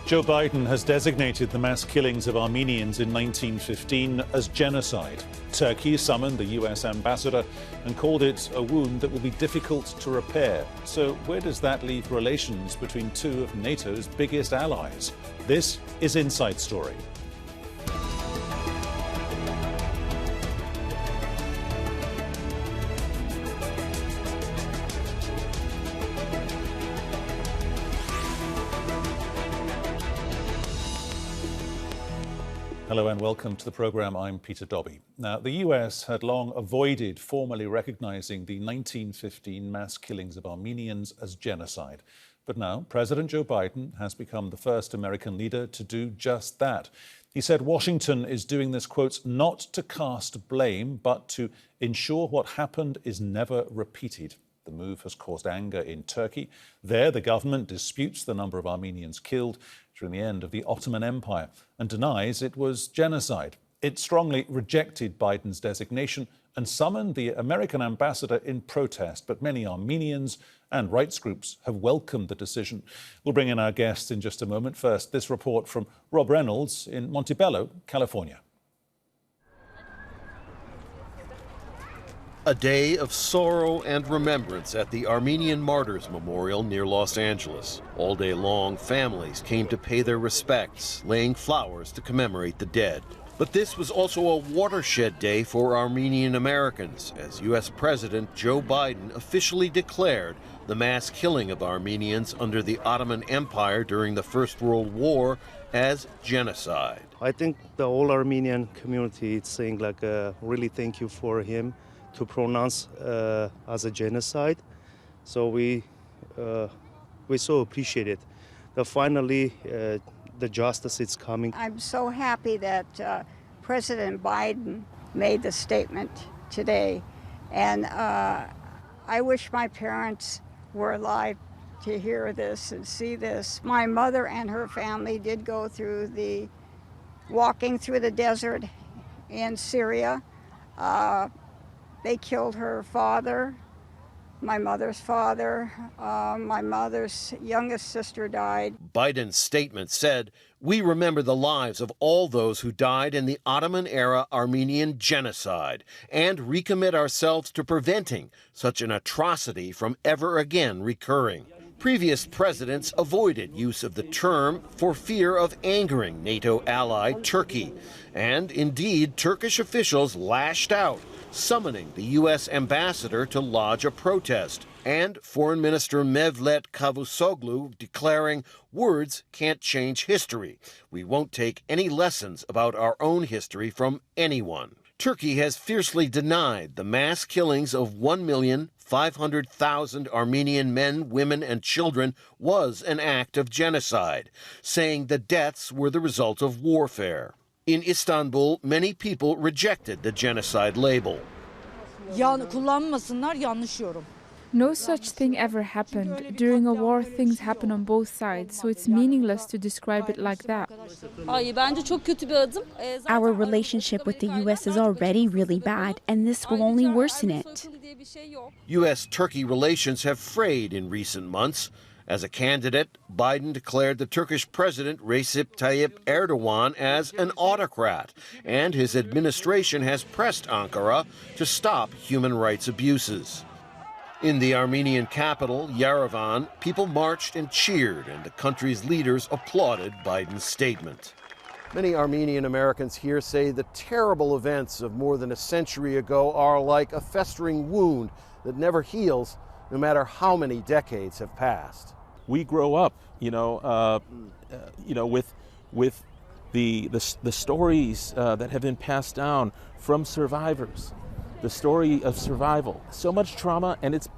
Joe Biden has designated the mass killings of Armenians in 1915 as genocide. Turkey summoned the US ambassador and called it a wound that will be difficult to repair. So where does that leave relations between two of NATO's biggest allies? This is Inside Story. Hello and welcome to the programme. I'm Peter Dobbie. Now, the US had long avoided formally recognising the 1915 mass killings of Armenians as genocide. But now, President Joe Biden has become the first American leader to do just that. He said Washington is doing this, quote, not to cast blame, but to ensure what happened is never repeated. The move has caused anger in Turkey. There, the government disputes the number of Armenians killed during the end of the Ottoman Empire and denies it was genocide. It strongly rejected Biden's designation and summoned the American ambassador in protest, but many Armenians and rights groups have welcomed the decision. We'll bring in our guests in just a moment. First, this report from Rob Reynolds in Montebello, California. A day of sorrow and remembrance at the Armenian Martyrs Memorial near Los Angeles. All day long, families came to pay their respects, laying flowers to commemorate the dead. But this was also a watershed day for Armenian Americans, as U.S. President Joe Biden officially declared the mass killing of Armenians under the Ottoman Empire during the First World War as genocide. I think the whole Armenian community is saying really thank you for him to pronounce as a genocide. So we so appreciate it. That finally the justice is coming. I'm so happy that President Biden made the statement today. And I wish my parents were alive to hear this and see this. My mother and her family did go through walking through the desert in Syria. They killed her father, my mother's father. My mother's youngest sister died. Biden's statement said, "We remember the lives of all those who died in the Ottoman-era Armenian genocide and recommit ourselves to preventing such an atrocity from ever again recurring." Previous presidents avoided use of the term for fear of angering NATO ally Turkey. And indeed, Turkish officials lashed out, summoning the U.S. ambassador to lodge a protest, and Foreign Minister Mehmet Cavusoglu declaring, "Words can't change history. We won't take any lessons about our own history from anyone." Turkey has fiercely denied the mass killings of 1,500,000 Armenian men, women, and children was an act of genocide, saying the deaths were the result of warfare. In Istanbul, many people rejected the genocide label. No such thing ever happened. During a war, things happen on both sides, so it's meaningless to describe it like that. Our relationship with the U.S. is already really bad, and this will only worsen it. U.S.-Turkey relations have frayed in recent months. As a candidate, Biden declared the Turkish president Recep Tayyip Erdogan as an autocrat, and his administration has pressed Ankara to stop human rights abuses. In the Armenian capital, Yerevan, people marched and cheered, and the country's leaders applauded Biden's statement. Many Armenian Americans here say the terrible events of more than a century ago are like a festering wound that never heals, no matter how many decades have passed. We grow up, with the stories that have been passed down from survivors, the story of survival. So much trauma, and it's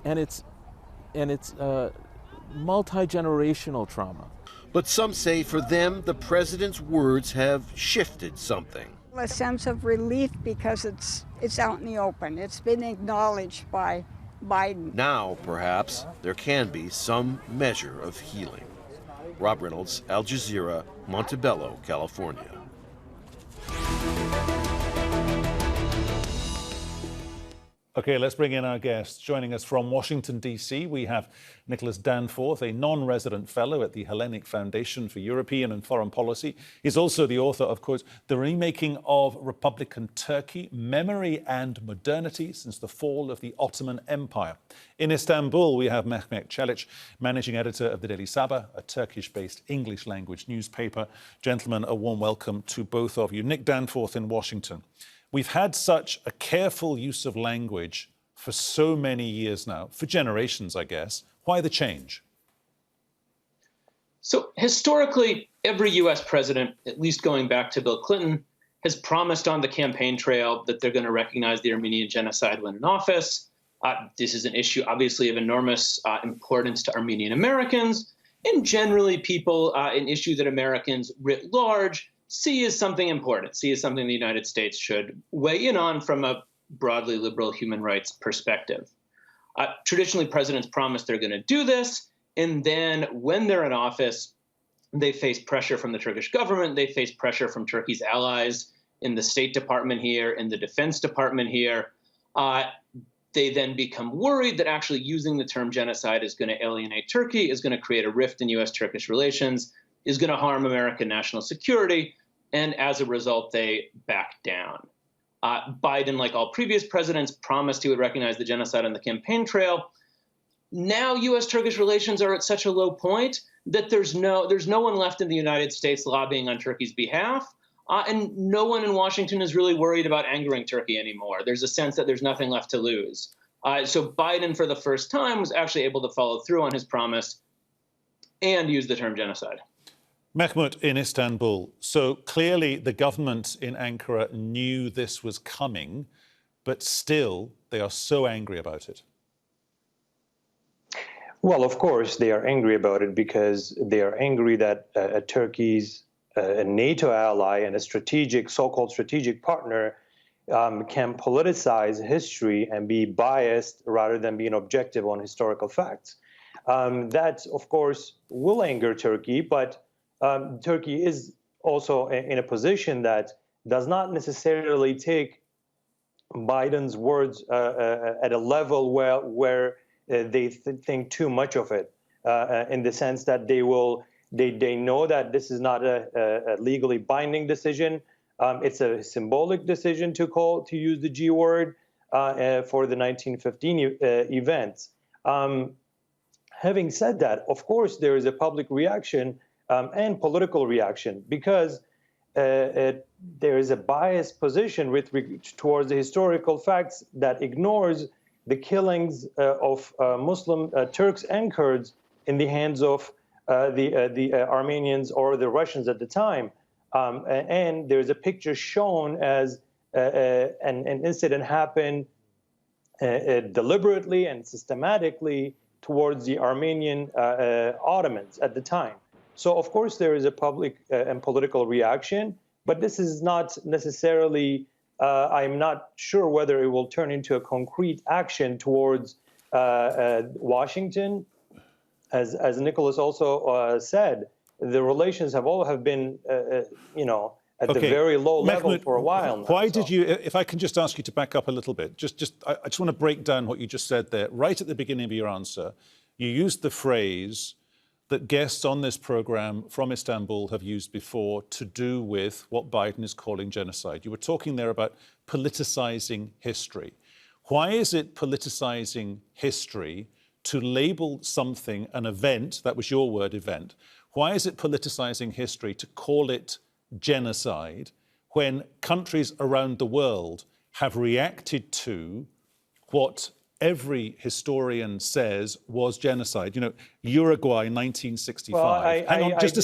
multi-generational trauma. But some say for them, the president's words have shifted something. A sense of relief because it's out in the open. It's been acknowledged by Biden. Now, perhaps, there can be some measure of healing. Rob Reynolds, Al Jazeera, Montebello, California. Okay, let's bring in our guests. Joining us from Washington, D.C., we have Nicholas Danforth, a non-resident fellow at the Hellenic Foundation for European and Foreign Policy. He's also the author of, quote, The Remaking of Republican Turkey, Memory and Modernity Since the Fall of the Ottoman Empire. In Istanbul, we have Mehmet Celik, managing editor of the Daily Sabah, a Turkish-based English language newspaper. Gentlemen, a warm welcome to both of you. Nick Danforth in Washington. We've had such a careful use of language for so many years now, for generations, I guess. Why the change? So historically, every U.S. president, at least going back to Bill Clinton, has promised on the campaign trail that they're going to recognize the Armenian genocide when in office. This is an issue, obviously, of enormous importance to Armenian Americans and generally people, an issue that Americans writ large see as something important, see as something the United States should weigh in on from a broadly liberal human rights perspective. Traditionally, presidents promise they're going to do this, and then when they're in office, they face pressure from the Turkish government, they face pressure from Turkey's allies in the State Department here, in the Defense Department here. They then become worried that actually using the term genocide is going to alienate Turkey, is going to create a rift in U.S.-Turkish relations, is going to harm American national security, and as a result, they back down. Biden, like all previous presidents, promised he would recognize the genocide on the campaign trail. Now U.S.-Turkish relations are at such a low point that there's no one left in the United States lobbying on Turkey's behalf, and no one in Washington is really worried about angering Turkey anymore. There's a sense that there's nothing left to lose. So Biden, for the first time, was actually able to follow through on his promise and use the term genocide. Mehmet in Istanbul. So clearly the government in Ankara knew this was coming, but still they are so angry about it. Well, of course, they are angry about it because they are angry that Turkey's a NATO ally and a strategic, so-called strategic partner can politicize history and be biased rather than being objective on historical facts. That, of course, will anger Turkey, but Turkey is also in a position that does not necessarily take Biden's words at a level where they think too much of it, in the sense that they know that this is not a legally binding decision. It's a symbolic decision to use the G word for the 1915 events. Having said that, of course, there is a public reaction and political reaction because there is a biased position towards the historical facts that ignores the killings of Muslim Turks and Kurds in the hands of the Armenians or the Russians at the time. And there's a picture shown as an incident happened deliberately and systematically towards the Armenian Ottomans at the time. So, of course, there is a public and political reaction, but this is not necessarily, I'm not sure whether it will turn into a concrete action towards Washington. As Nicholas also said, the relations have been, at the very low level for a while now. Why did you, if I can just ask you to back up a little bit, I just want to break down what you just said there. Right at the beginning of your answer, you used the phrase that guests on this program from Istanbul have used before to do with what Biden is calling genocide. You were talking there about politicizing history. Why is it politicizing history to label something an event, that was your word, event? Why is it politicizing history to call it genocide when countries around the world have reacted to what every historian says was genocide? You know, Uruguay 1965. Well, Hang on, just a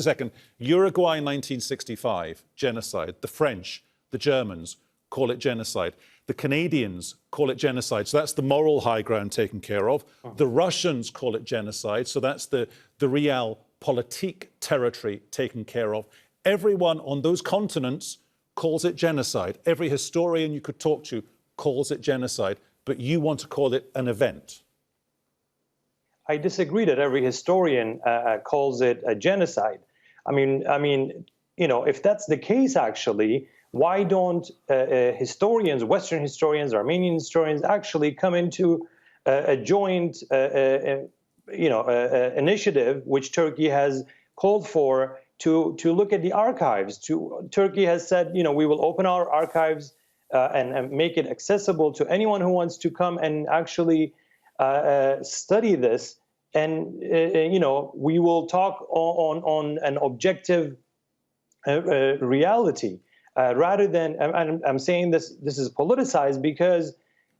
second. Uruguay 1965, genocide. The French, the Germans call it genocide. The Canadians call it genocide. So that's the moral high ground taken care of. The Russians call it genocide. So that's the realpolitik territory taken care of. Everyone on those continents calls it genocide. Every historian you could talk to calls it genocide. But you want to call it an event. I disagree that every historian calls it a genocide. I mean, if that's the case, actually, why don't historians, Western historians, Armenian historians, actually come into a joint, initiative which Turkey has called for to look at the archives. Turkey has said, we will open our archives and make it accessible to anyone who wants to come and actually study this. And we will talk on an objective reality rather than. I'm saying this is politicized because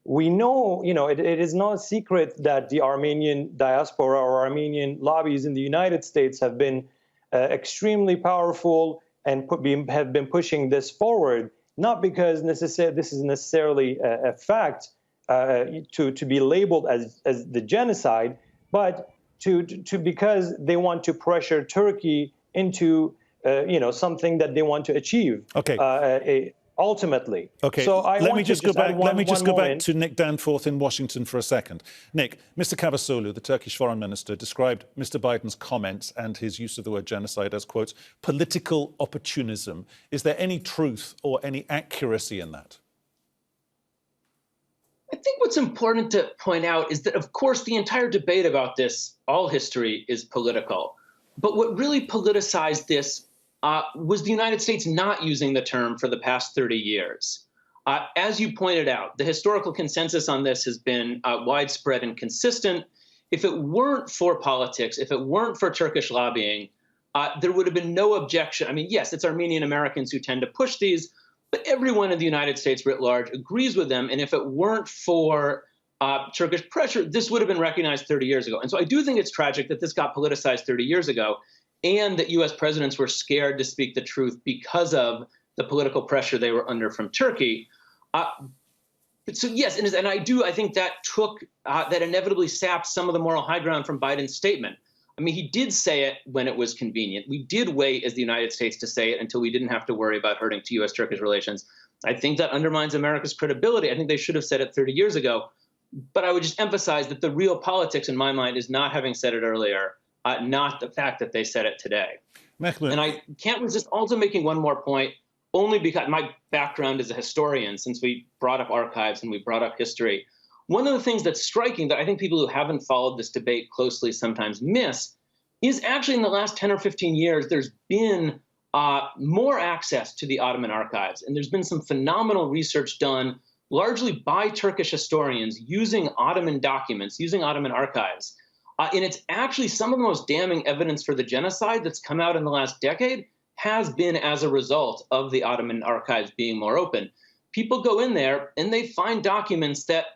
we know, it is not a secret that the Armenian diaspora or Armenian lobbies in the United States have been extremely powerful and have been pushing this forward, not because this is necessarily a fact to be labeled as the genocide, but because they want to pressure Turkey into something that they want to achieve. Okay. Ultimately. Okay. So let me just go back to Nick Danforth in Washington for a second. Nick, Mr. Cavusoglu, the Turkish foreign minister, described Mr. Biden's comments and his use of the word genocide as, quote, political opportunism. Is there any truth or any accuracy in that? I think what's important to point out is that, of course, the entire debate about this, all history is political. But what really politicized this was the United States not using the term for the past 30 years. As you pointed out, the historical consensus on this has been widespread and consistent. If it weren't for politics, if it weren't for Turkish lobbying, there would have been no objection. I mean, yes, it's Armenian Americans who tend to push these, but everyone in the United States writ large agrees with them. And if it weren't for Turkish pressure, this would have been recognized 30 years ago. And so I do think it's tragic that this got politicized 30 years ago, and that U.S. presidents were scared to speak the truth because of the political pressure they were under from Turkey. So yes, and I think that that inevitably sapped some of the moral high ground from Biden's statement. I mean, he did say it when it was convenient. We did wait as the United States to say it until we didn't have to worry about hurting to U.S.-Turkish relations. I think that undermines America's credibility. I think they should have said it 30 years ago. But I would just emphasize that the real politics in my mind is not having said it earlier, not the fact that they said it today. Mehmet. And I can't resist also making one more point, only because my background as a historian, since we brought up archives and we brought up history. One of the things that's striking that I think people who haven't followed this debate closely sometimes miss is actually in the last 10 or 15 years, there's been more access to the Ottoman archives. And there's been some phenomenal research done largely by Turkish historians using Ottoman documents, using Ottoman archives. And it's actually some of the most damning evidence for the genocide that's come out in the last decade has been as a result of the Ottoman archives being more open. People go in there and they find documents that,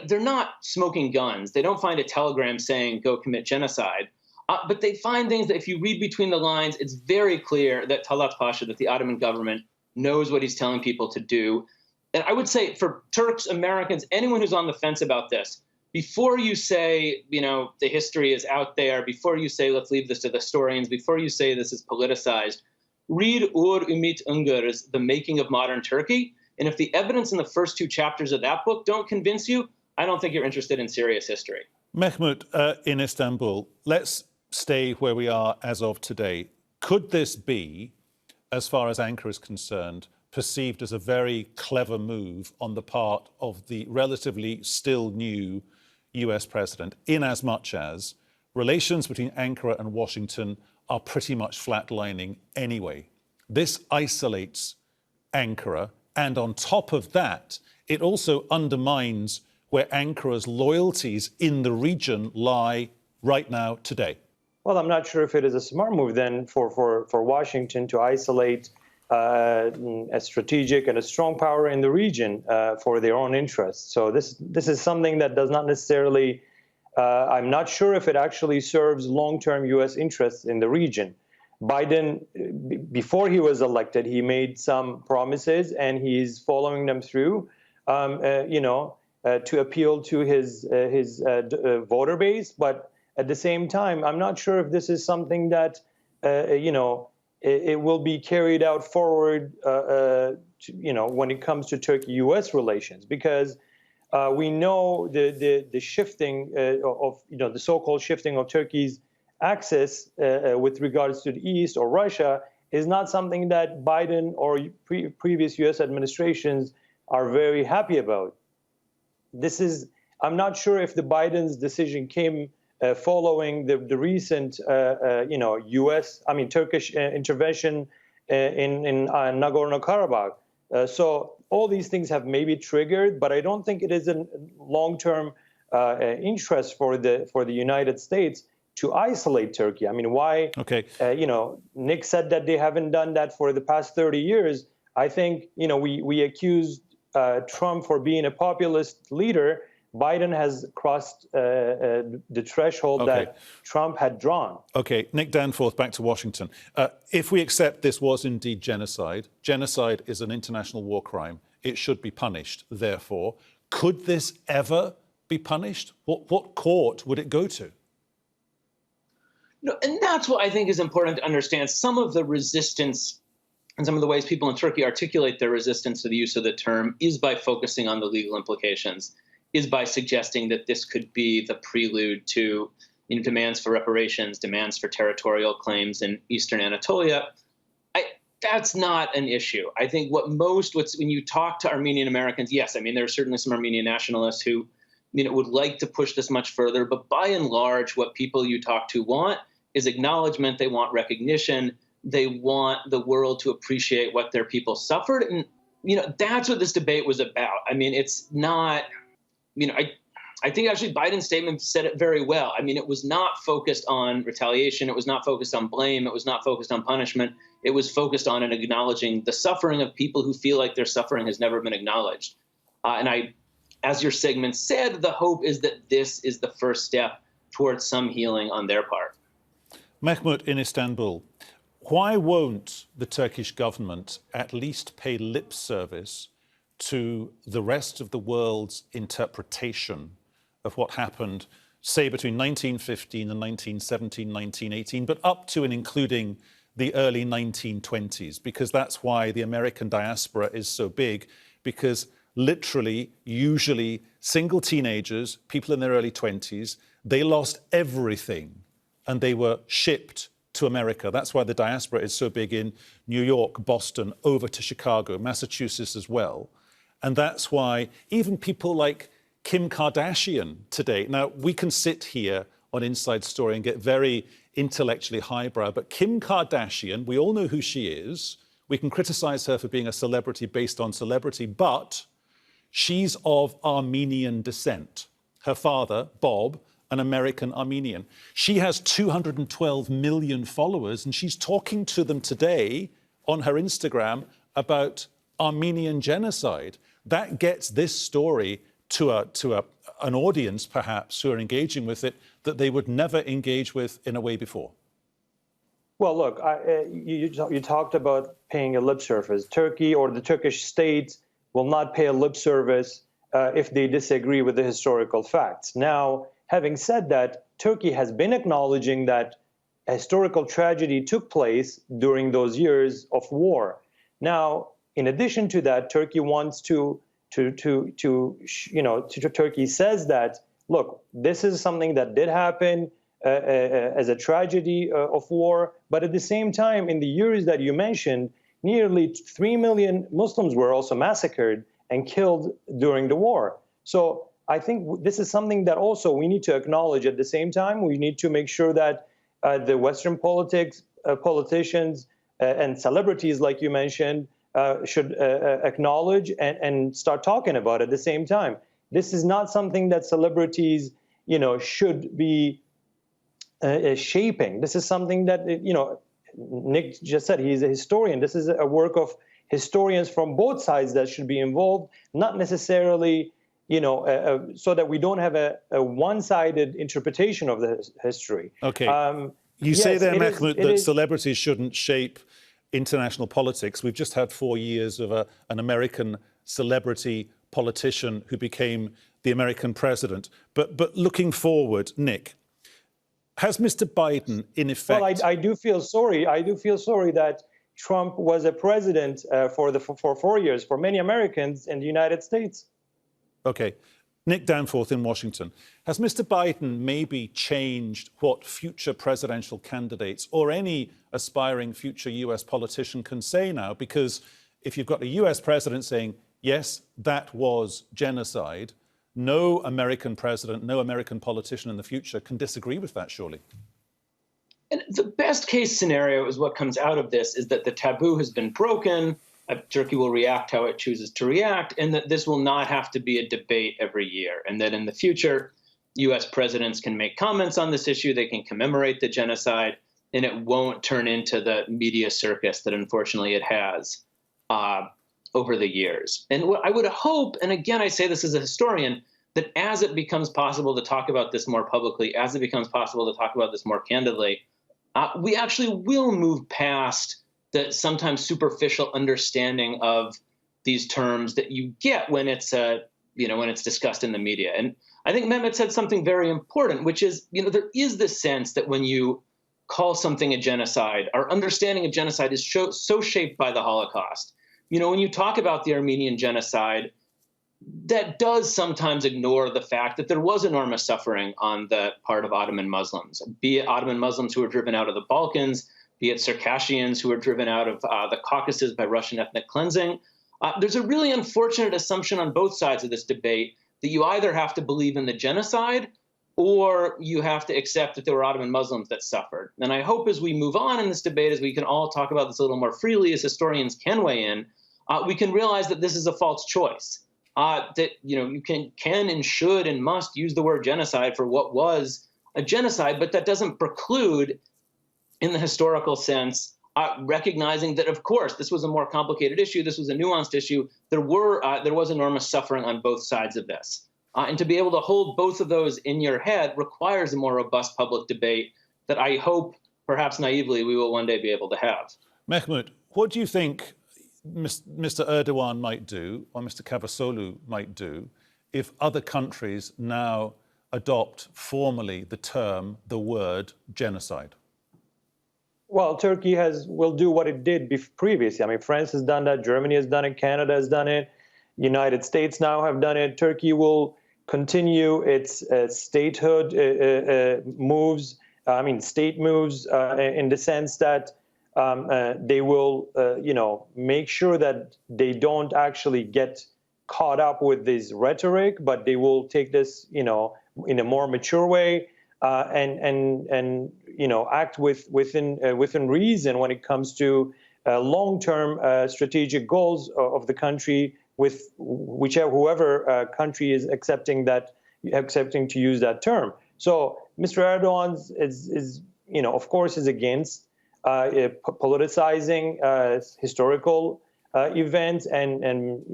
they're not smoking guns. They don't find a telegram saying, go commit genocide. But they find things that if you read between the lines, it's very clear that Talat Pasha, that the Ottoman government knows what he's telling people to do. And I would say for Turks, Americans, anyone who's on the fence about this, before you say, the history is out there, before you say, let's leave this to the historians, before you say this is politicized, read Uğur Ümit Ungur's The Making of Modern Turkey. And if the evidence in the first two chapters of that book don't convince you, I don't think you're interested in serious history. Mehmet, in Istanbul, let's stay where we are as of today. Could this be, as far as Ankara is concerned, perceived as a very clever move on the part of the relatively still new US president, in as much as relations between Ankara and Washington are pretty much flatlining anyway? This isolates Ankara, and on top of that, it also undermines where Ankara's loyalties in the region lie right now today. Well, I'm not sure if it is a smart move then for Washington to isolate a strategic and a strong power in the region for their own interests. So this is something that does not necessarily, I'm not sure if it actually serves long-term U.S. interests in the region. Biden, before he was elected, he made some promises and he's following them through, to appeal to his voter base. But at the same time, I'm not sure if this is something that, it will be carried out forward, when it comes to Turkey-U.S. relations, because we know the shifting the so-called shifting of Turkey's axis with regards to the East or Russia is not something that Biden or previous U.S. administrations are very happy about. I'm not sure if the Biden's decision came following the recent, Turkish intervention in Nagorno-Karabakh. So all these things have maybe triggered, but I don't think it is a long-term interest for the United States to isolate Turkey. I mean, why? Okay. Nick said that they haven't done that for the past 30 years. I think, we accused Trump for being a populist leader. Biden has crossed the threshold that Trump had drawn. Okay, Nick Danforth, back to Washington. If we accept this was indeed genocide, genocide is an international war crime. It should be punished, therefore. Could this ever be punished? What court would it go to? No, and that's what I think is important to understand. Some of the resistance and some of the ways people in Turkey articulate their resistance to the use of the term is by focusing on the legal implications, is by suggesting that this could be the prelude to demands for reparations, demands for territorial claims in Eastern Anatolia. That's not an issue. I think when you talk to Armenian Americans, yes, I mean, there are certainly some Armenian nationalists who would like to push this much further, but by and large, what people you talk to want is acknowledgement. They want recognition. They want the world to appreciate what their people suffered. And, that's what this debate was about. I mean, it's not, I think actually Biden's statement said it very well. I mean, it was not focused on retaliation. It was not focused on blame. It was not focused on punishment. It was focused on and acknowledging the suffering of people who feel like their suffering has never been acknowledged. As your segment said, the hope is that this is the first step towards some healing on their part. Mehmet in Istanbul, why won't the Turkish government at least pay lip service to the rest of the world's interpretation of what happened, say, between 1915 and 1917, 1918, but up to and including the early 1920s? Because that's why the American diaspora is so big, because literally, usually, single teenagers, people in their early 20s, they lost everything and they were shipped to America. That's why the diaspora is so big in New York, Boston, over to Chicago, Massachusetts as well. And that's why even people like Kim Kardashian today, now we can sit here on Inside Story and get very intellectually highbrow, but Kim Kardashian, we all know who she is. We can criticize her for being a celebrity based on celebrity, but she's of Armenian descent. Her father, Bob, an American Armenian. She has 212 million followers, and she's talking to them today on her Instagram about Armenian genocide. That gets this story to an audience, perhaps, who are engaging with it that they would never engage with in a way before. Well, look, you talked about paying a lip service. Turkey or the Turkish state will not pay a lip service if they disagree with the historical facts. Now, having said that, Turkey has been acknowledging that a historical tragedy took place during those years of war. Now, in addition to that, Turkey wants Turkey says that, look, this is something that did happen as a tragedy of war. But at the same time, in the years that you mentioned, nearly 3 million Muslims were also massacred and killed during the war. So I think this is something that also we need to acknowledge. At the same time, we need to make sure that the Western politicians and celebrities, like you mentioned, should acknowledge and start talking about it at the same time. This is not something that celebrities, should be shaping. This is something that, Nick just said, he's a historian. This is a work of historians from both sides that should be involved, not necessarily, so that we don't have a one-sided interpretation of the history. Okay. You say there, Mehmet, that celebrities shouldn't shape international politics. We've just had 4 years of an American celebrity politician who became the American president. But looking forward, Nick, has Mr. Biden, in effect... Well, I do feel sorry. I do feel sorry that Trump was a president for 4 years for many Americans in the United States. Okay. Nick Danforth in Washington. Has Mr. Biden maybe changed what future presidential candidates or any aspiring future US politician can say now? Because if you've got a US president saying, yes, that was genocide, no American president, no American politician in the future can disagree with that, surely. And the best case scenario is what comes out of this is that the taboo has been broken. Turkey will react how it chooses to react, and that this will not have to be a debate every year, and that in the future, U.S. presidents can make comments on this issue, they can commemorate the genocide, and it won't turn into the media circus that unfortunately it has over the years. And what I would hope, and again, I say this as a historian, that as it becomes possible to talk about this more publicly, as it becomes possible to talk about this more candidly, we actually will move past the sometimes superficial understanding of these terms that you get when it's when it's discussed in the media. And I think Mehmet said something very important, which is, there is this sense that when you call something a genocide, our understanding of genocide is so shaped by the Holocaust. When you talk about the Armenian genocide, that does sometimes ignore the fact that there was enormous suffering on the part of Ottoman Muslims, be it Ottoman Muslims who were driven out of the Balkans, be it Circassians who were driven out of the Caucasus by Russian ethnic cleansing. There's a really unfortunate assumption on both sides of this debate that you either have to believe in the genocide or you have to accept that there were Ottoman Muslims that suffered. And I hope as we move on in this debate, as we can all talk about this a little more freely, as historians can weigh in, we can realize that this is a false choice. That you can and should and must use the word genocide for what was a genocide, but that doesn't preclude, in the historical sense, recognizing that, of course, this was a more complicated issue. This was a nuanced issue. There was enormous suffering on both sides of this. And to be able to hold both of those in your head requires a more robust public debate that I hope, perhaps naively, we will one day be able to have. Mehmet, what do you think Mr. Erdogan might do, or Mr. Cavusoglu might do, if other countries now adopt formally the word genocide? Well, Turkey will do what it did previously. I mean, France has done that, Germany has done it, Canada has done it, United States now have done it. Turkey will continue its statehood moves, state moves in the sense that they will, make sure that they don't actually get caught up with this rhetoric, but they will take this, in a more mature way and act within reason when it comes to long-term strategic goals of the country, with whoever country is accepting to use that term. So Mr. Erdogan is of course, is against politicizing historical events and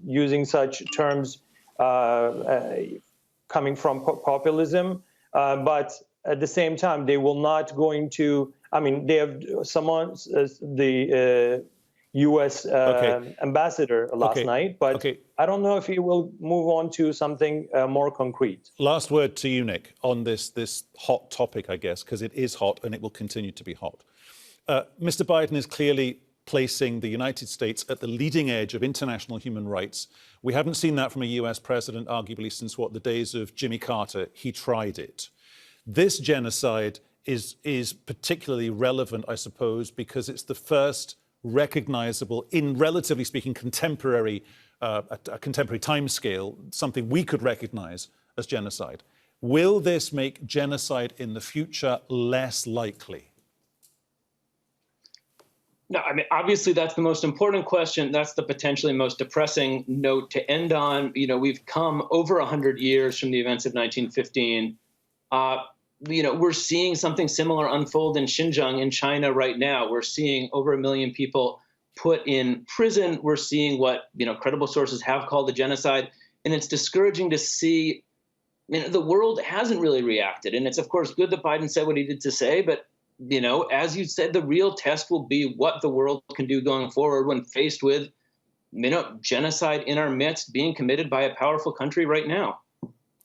using such terms coming from populism, but at the same time they will not going to. I mean, they have the U.S. ambassador last night, but I don't know if he will move on to something more concrete. Last word to you, Nick, on this hot topic, I guess, because it is hot and it will continue to be hot. Mr. Biden is clearly placing the United States at the leading edge of international human rights. We haven't seen that from a US president, arguably, since the days of Jimmy Carter. He tried it. This genocide is particularly relevant, I suppose, because it's the first recognizable, in relatively speaking, contemporary timescale, something we could recognize as genocide. Will this make genocide in the future less likely? No, I mean, obviously, that's the most important question. That's the potentially most depressing note to end on. We've come over 100 years from the events of 1915. We're seeing something similar unfold in Xinjiang in China right now. We're seeing over 1 million people put in prison. We're seeing what, credible sources have called a genocide. And it's discouraging to see, the world hasn't really reacted. And it's, of course, good that Biden said what he did to say, but as you said, the real test will be what the world can do going forward when faced with, genocide in our midst being committed by a powerful country right now.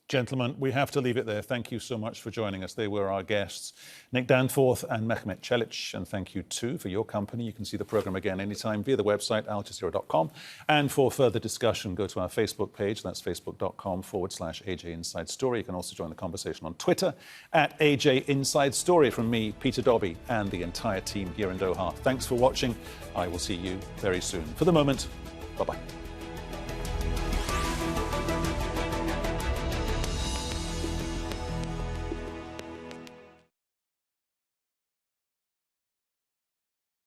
Gentlemen, we have to leave it there. Thank you so much for joining us. They were our guests, Nick Danforth and Mehmet Celik. And thank you too for your company. You can see the programme again anytime via the website aljazeera.com. And for further discussion, go to our Facebook page. That's facebook.com/AJ Inside Story. You can also join the conversation on Twitter at AJ Inside Story. From me, Peter Dobbie, and the entire team here in Doha. Thanks for watching. I will see you very soon. For the moment, bye-bye.